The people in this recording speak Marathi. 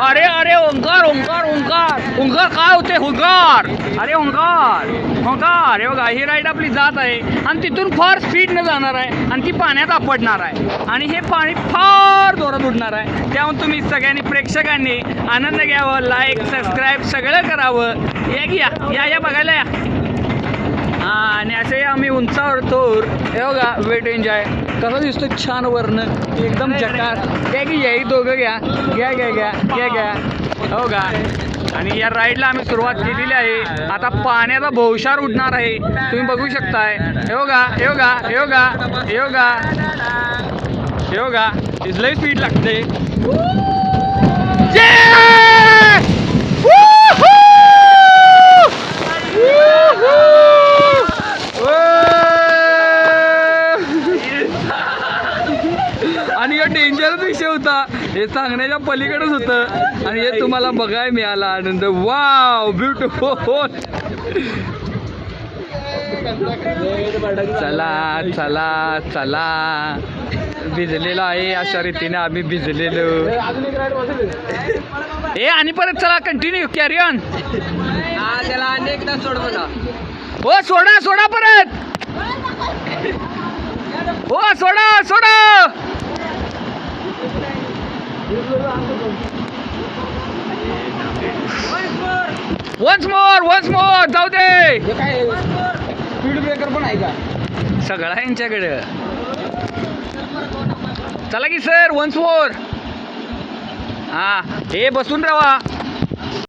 अरे अरे ओंकार ओंकार ओंकार ओंकार काय होते ओंकार अरे ओंकार ओंकार हे बघा ही राईड आपली जात आहे आणि तिथून फार स्पीडनं जाणार आहे आणि ती पाण्यात आपडणार आहे आणि हे पाणी फार जोरात उडणार आहे. त्यामुळे तुम्ही सगळ्यांनी प्रेक्षकांनी आनंद घ्यावं, लाईक सबस्क्राईब सगळं करावं. या बघायला या. आणि असे आम्ही उंचावर थोर हे बघा वेट एन्जॉय कसं दिसतो छान वर्ण एकदम जकास. घ्या की याही दोघं घ्या घ्या घ्या घ्या घ्या घ्या हो का. आणि या राईडला आम्ही सुरुवात केलेली आहे. आता पाण्याचा भोवशार उडणार आहे तुम्ही बघू शकताय. हे बघा हे बघा हे बघा हे बघा हे बघा लई स्पीड लागते. आणि या डेंजरच विषय होता, हे सांगण्याच्या पलीकडेच होतं आणि हे तुम्हाला बघायला मिळाला आनंद. Wow beautiful. चला चला चला भिजलेलो आहे अशा रीतीने आम्ही भिजलेलो. हे आणि परत चला कंटिन्यू कॅरी ऑन. त्याला अनेकदा सोड म्हणा. हो सोडा सोडा परत. हो सोडा सोडा. वन्स मोर जाऊ दे. स्पीड ब्रेकर पण आहे का सगळा यांच्याकडे. चला की सर वन्स मोर. हा हे बसून राहा.